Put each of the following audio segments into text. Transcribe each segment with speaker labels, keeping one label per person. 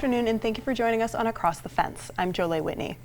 Speaker 1: afternoon, and thank you for joining us on Across the Fence. I'm Jolie Whitney.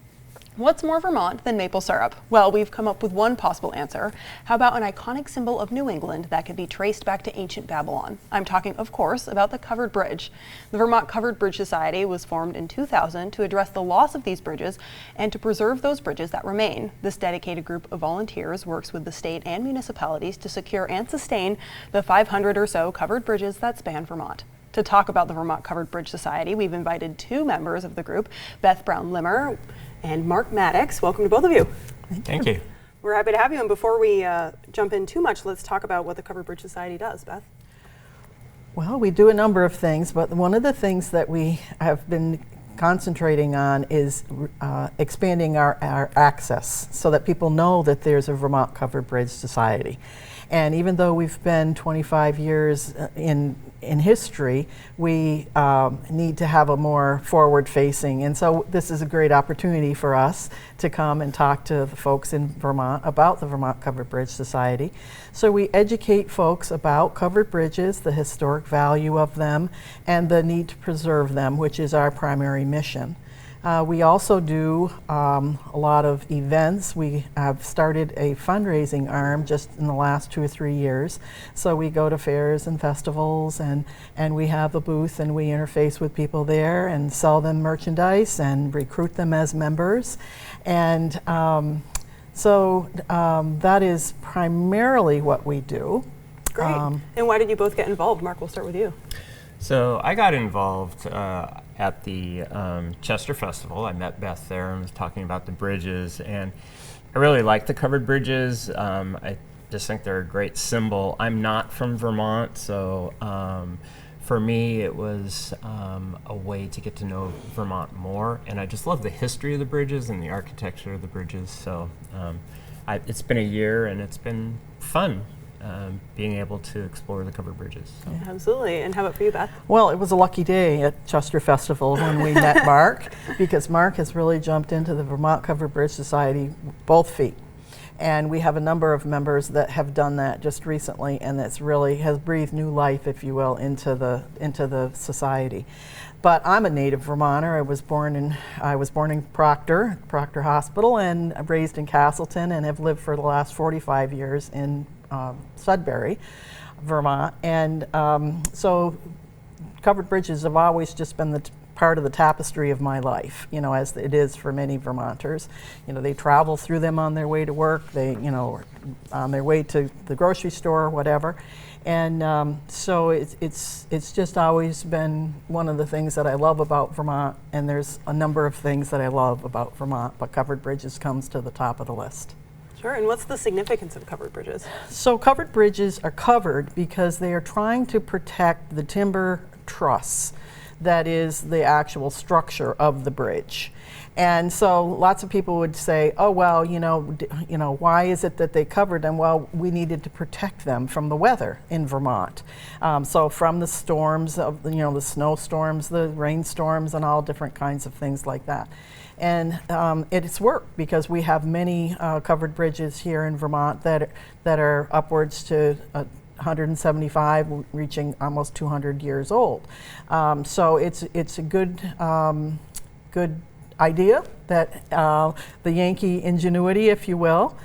Speaker 1: What's more Vermont than maple syrup? Well, we've come up with one possible answer. How about an iconic symbol of New England that could be traced back to ancient Babylon? I'm talking, of course, about the covered bridge. The Vermont Covered Bridge Society was formed in 2000 to address the loss of these bridges and to preserve those bridges that remain. This dedicated group of volunteers works with the state and municipalities to secure and sustain the 500 or so covered bridges that span Vermont. To talk about the Vermont Covered Bridge Society, we've invited two members of the group, Beth Brown-Limmer and Mark Maddox. Welcome to both of you.
Speaker 2: Thank you.
Speaker 1: We're happy to have you. And before we jump in too much, let's talk about what the Covered Bridge Society does. Beth?
Speaker 3: Well, we do a number of things, but one of the things that we have been concentrating on is expanding our access so that people know that there's a Vermont Covered Bridge Society. And even though we've been 25 years in history, we need to have a more forward-facing. And so this is a great opportunity for us to come and talk to the folks in Vermont about the Vermont Covered Bridge Society. So we educate folks about covered bridges, the historic value of them, and the need to preserve them, which is our primary mission. We also do a lot of events. We have started a fundraising arm just in the last 2 or 3 years. So we go to fairs and festivals, and we have a booth, and we interface with people there and sell them merchandise and recruit them as members. And so that is primarily what we do.
Speaker 1: Great. And why did you both get involved? Mark, we'll start with you.
Speaker 2: So I got involved at the Chester Festival. I met Beth there and was talking about the bridges, and I really like the covered bridges. I just think they're a great symbol. I'm not from Vermont, so for me it was a way to get to know Vermont more, and I just love the history of the bridges and the architecture of the bridges. So it's been a year and it's been fun. Being able to explore the covered bridges. So.
Speaker 1: Yeah, absolutely. And how about for you, Beth?
Speaker 3: Well, it was a lucky day at Chester Festival when we met Mark, because Mark has really jumped into the Vermont Covered Bridge Society both feet. And we have a number of members that have done that just recently, and that's really has breathed new life, if you will, into the society. But I'm a native Vermonter. I was born in Proctor Hospital, and raised in Castleton, and have lived for the last 45 years in Sudbury, Vermont. And so covered bridges have always just been the part of the tapestry of my life, you know, as it is for many Vermonters. You know, they travel through them on their way to work, they, you know, on their way to the grocery store or whatever. And so it's just always been one of the things that I love about Vermont, and there's a number of things that I love about Vermont, but covered bridges comes to the top of the list.
Speaker 1: Sure, and what's the significance of covered bridges?
Speaker 3: So covered bridges are covered because they are trying to protect the timber truss that is the actual structure of the bridge. And so lots of people would say, oh, well, you know, why is it that they covered them? Well, we needed to protect them from the weather in Vermont. So from the storms, of, you know, the snowstorms, the rainstorms, and all different kinds of things like that. And it's worked because we have many covered bridges here in Vermont that are upwards to 175, reaching almost 200 years old. So it's a good idea that the Yankee ingenuity, if you will,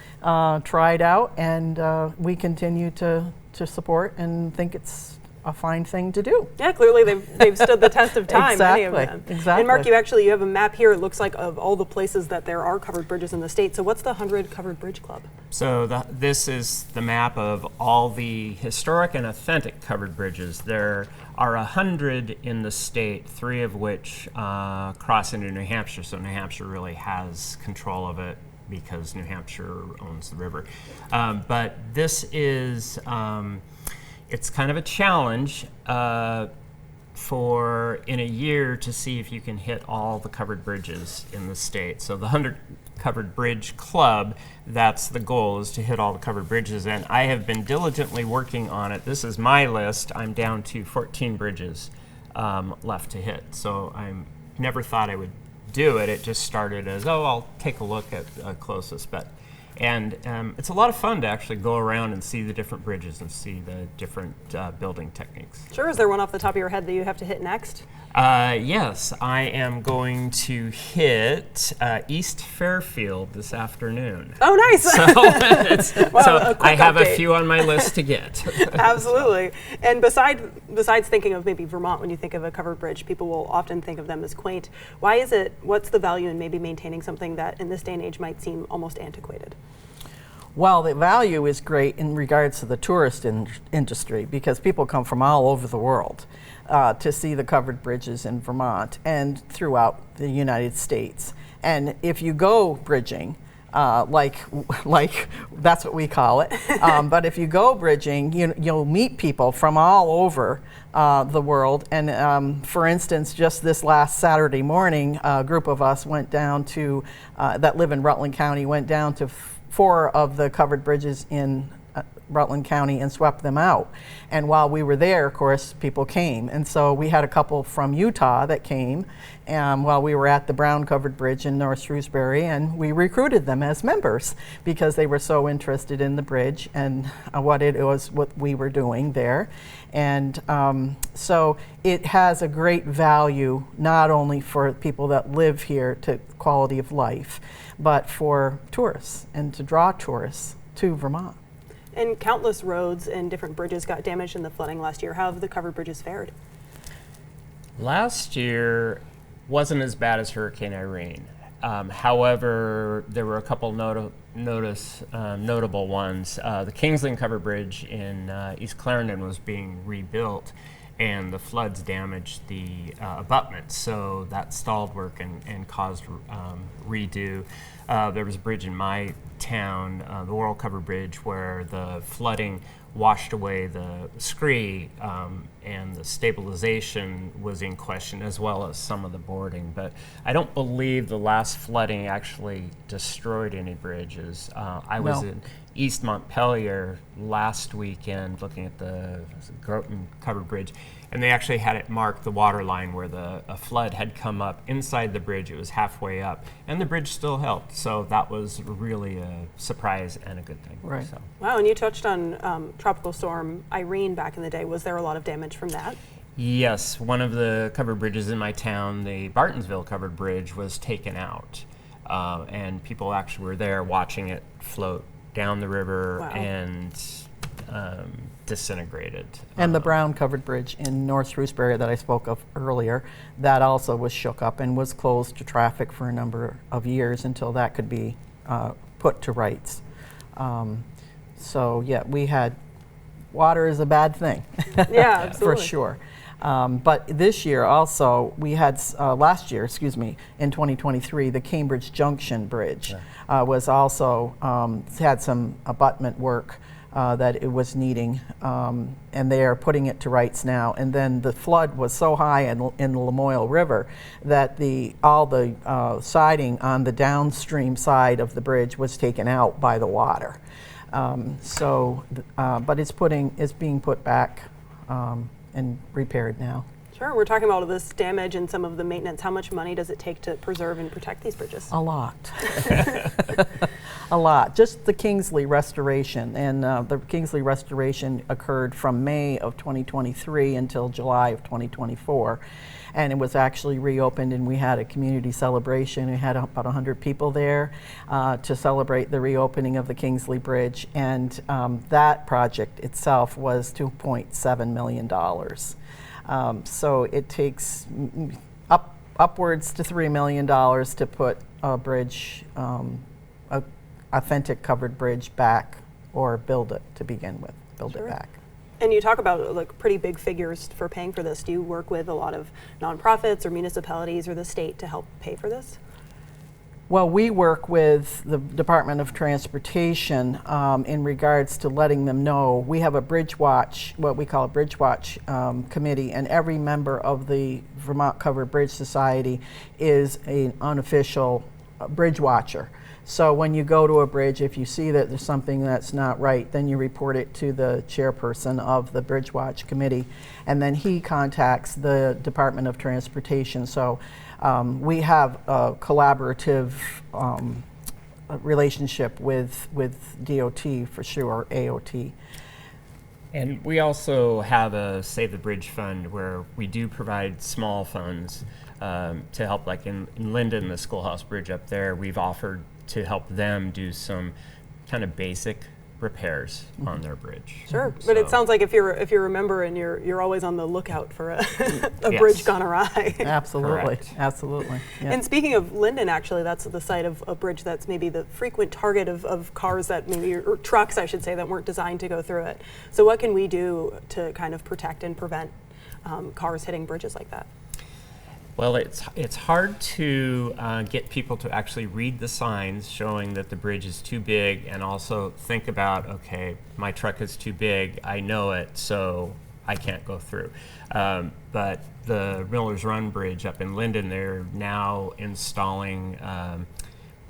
Speaker 3: tried out, and we continue to support and think it's a fine thing to do.
Speaker 1: Yeah, clearly they've stood the test of time.
Speaker 3: Exactly,
Speaker 1: many of them.
Speaker 3: exactly.
Speaker 1: And Mark, you have a map here. It looks like of all the places that there are covered bridges in the state. So what's the 100 Covered Bridge Club?
Speaker 2: So this is the map of all the historic and authentic covered bridges. There are 100 in the state, 3 of which cross into New Hampshire. So New Hampshire really has control of it because New Hampshire owns the river. But this is it's kind of a challenge for in a year to see if you can hit all the covered bridges in the state. So the 100 Covered Bridge Club, that's the goal, is to hit all the covered bridges, and I have been diligently working on it. This is my list. I'm down to 14 bridges left to hit. So I never thought I would do it. It just started as, oh, I'll take a look at closest. But And it's a lot of fun to actually go around and see the different bridges and see the different building techniques.
Speaker 1: Sure. Is there one off the top of your head that you have to hit next?
Speaker 2: Yes, I am going to hit East Fairfield this afternoon.
Speaker 1: Oh, nice.
Speaker 2: So I have
Speaker 1: update.
Speaker 2: a few on my list to get.
Speaker 1: Absolutely. And besides thinking of maybe Vermont, when you think of a covered bridge, people will often think of them as quaint. Why is it, what's the value in maybe maintaining something that in this day and age might seem almost antiquated?
Speaker 3: Well, the value is great in regards to the tourist industry because people come from all over the world to see the covered bridges in Vermont and throughout the United States. And if you go bridging, like that's what we call it, but if you go bridging, you'll meet people from all over the world. And for instance, just this last Saturday morning, a group of us went down to, that live in Rutland County, went down to 4 of the covered bridges in Rutland County and swept them out. And while we were there, of course, people came. And so we had a couple from Utah that came while we were at the Brown Covered Bridge in North Shrewsbury, and we recruited them as members because they were so interested in the bridge and what we were doing there. And so it has a great value, not only for people that live here to quality of life, but for tourists and to draw tourists to Vermont.
Speaker 1: And countless roads and different bridges got damaged in the flooding last year. How have the covered bridges fared?
Speaker 2: Last year wasn't as bad as Hurricane Irene. However, there were a couple notable ones. The Kingsland Covered Bridge in East Clarendon was being rebuilt, and the floods damaged the abutments, so that stalled work and caused redo. There was a bridge in my town, the World Covered Bridge, where the flooding washed away the scree and the stabilization was in question, as well as some of the boarding. But I don't believe the last flooding actually destroyed any bridges. I was in East Montpelier last weekend looking at the Groton Covered Bridge, and they actually had it marked, the water line where a flood had come up inside the bridge. It was halfway up, and the bridge still held. So that was really a surprise and a good thing.
Speaker 3: Right.
Speaker 2: So.
Speaker 1: Wow, and you touched on Tropical Storm Irene back in the day. Was there a lot of damage from that?
Speaker 2: Yes, one of the covered bridges in my town, the Bartonsville Covered Bridge, was taken out, and people actually were there watching it float down the river.
Speaker 1: Wow.
Speaker 2: And disintegrated.
Speaker 3: And the Brown Covered Bridge in North Shrewsbury that I spoke of earlier, that also was shook up and was closed to traffic for a number of years until that could be put to rights. So yeah, we had, water is a bad thing.
Speaker 1: Yeah, absolutely.
Speaker 3: For sure. But this year also, we had, last year, in 2023, the Cambridge Junction Bridge was also, had some abutment work that it was needing, and they are putting it to rights now. And then the flood was so high in the Lamoille River that all the siding on the downstream side of the bridge was taken out by the water. But it's being put back and repaired now.
Speaker 1: Sure, we're talking about all this damage and some of the maintenance. How much money does it take to preserve and protect these bridges?
Speaker 3: A lot. A lot. Just the Kingsley restoration, and the Kingsley restoration occurred from May of 2023 until July of 2024. And it was actually reopened, and we had a community celebration. We had about 100 people there to celebrate the reopening of the Kingsley Bridge, and that project itself was $2.7 million. So it takes upwards to $3 million to put a bridge, authentic covered bridge back, or build it to begin with, build it back.
Speaker 1: And you talk about like pretty big figures for paying for this. Do you work with a lot of nonprofits or municipalities or the state to help pay for this?
Speaker 3: Well, we work with the Department of Transportation in regards to letting them know. We have a Bridge Watch, what we call a Bridge Watch committee, and every member of the Vermont Covered Bridge Society is an unofficial bridge watcher. So when you go to a bridge, if you see that there's something that's not right, then you report it to the chairperson of the Bridge Watch committee, and then he contacts the Department of Transportation. So we have a collaborative relationship with DOT for sure, AOT.
Speaker 2: And we also have a Save the Bridge fund where we do provide small funds to help, like in Linden, the schoolhouse bridge up there, we've offered to help them do some kind of basic repairs on their bridge.
Speaker 1: Sure, but it sounds like if you're a member and you're always on the lookout for a
Speaker 2: Yes.
Speaker 1: bridge gone awry.
Speaker 3: Absolutely,
Speaker 2: Correct.
Speaker 3: absolutely. Yeah.
Speaker 1: And speaking of Linden, actually, that's the site of a bridge that's maybe the frequent target of cars that maybe, or trucks, I should say, that weren't designed to go through it. So what can we do to kind of protect and prevent cars hitting bridges like that?
Speaker 2: Well, it's hard to get people to actually read the signs showing that the bridge is too big, and also think about, okay, my truck is too big, I know it, so I can't go through. But the Miller's Run Bridge up in Linden, they're now installing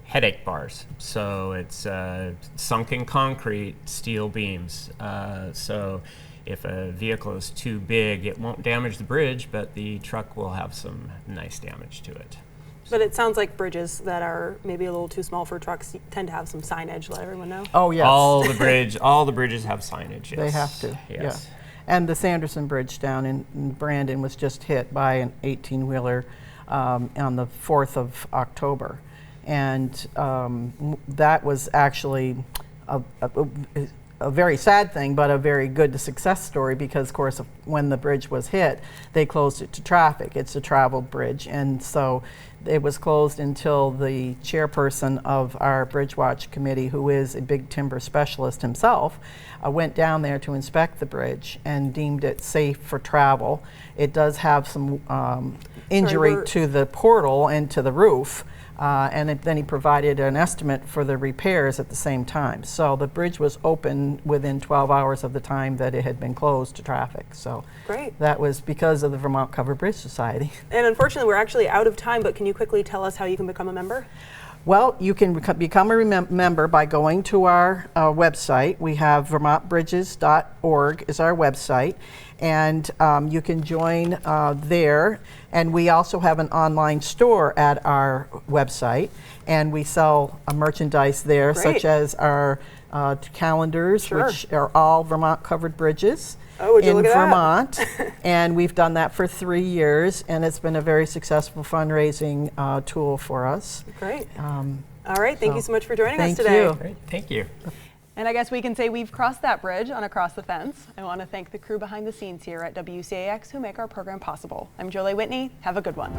Speaker 2: headache bars. So it's sunken concrete, steel beams. So if a vehicle is too big, it won't damage the bridge, but the truck will have some nice damage to it.
Speaker 1: But it sounds like bridges that are maybe a little too small for trucks tend to have some signage, let everyone know.
Speaker 3: Oh, yes.
Speaker 2: All the bridges have signage, yes.
Speaker 3: They have to,
Speaker 2: Yes.
Speaker 3: yeah. And the Sanderson Bridge down in Brandon was just hit by an 18-wheeler on the 4th of October. And that was actually a very sad thing, but a very good success story, because, of course, when the bridge was hit, they closed it to traffic. It's a traveled bridge, and so it was closed until the chairperson of our Bridge Watch committee, who is a big timber specialist himself, went down there to inspect the bridge and deemed it safe for travel. It does have some injury to the portal and to the roof. Then he provided an estimate for the repairs at the same time. So the bridge was open within 12 hours of the time that it had been closed to traffic. So
Speaker 1: Great.
Speaker 3: That was because of the Vermont Covered Bridge Society.
Speaker 1: And unfortunately, we're actually out of time, but can you quickly tell us how you can become a member?
Speaker 3: Well, you can become a member by going to our website. We have vermontbridges.org is our website, and you can join there. And we also have an online store at our website, and we sell merchandise there,
Speaker 1: Great.
Speaker 3: such as our calendars,
Speaker 1: Sure.
Speaker 3: which are all Vermont Covered Bridges.
Speaker 1: Oh, would you
Speaker 3: in
Speaker 1: look at that?
Speaker 3: Vermont, and we've done that for 3 years, and it's been a very successful fundraising tool for us.
Speaker 1: Great. All right, thank you so much for joining us
Speaker 3: thank
Speaker 1: today.
Speaker 3: you.
Speaker 2: Great, thank you.
Speaker 1: And I guess we can say we've crossed that bridge on Across the Fence. I want to thank the crew behind the scenes here at WCAX who make our program possible. I'm Jolie Whitney. Have a good one.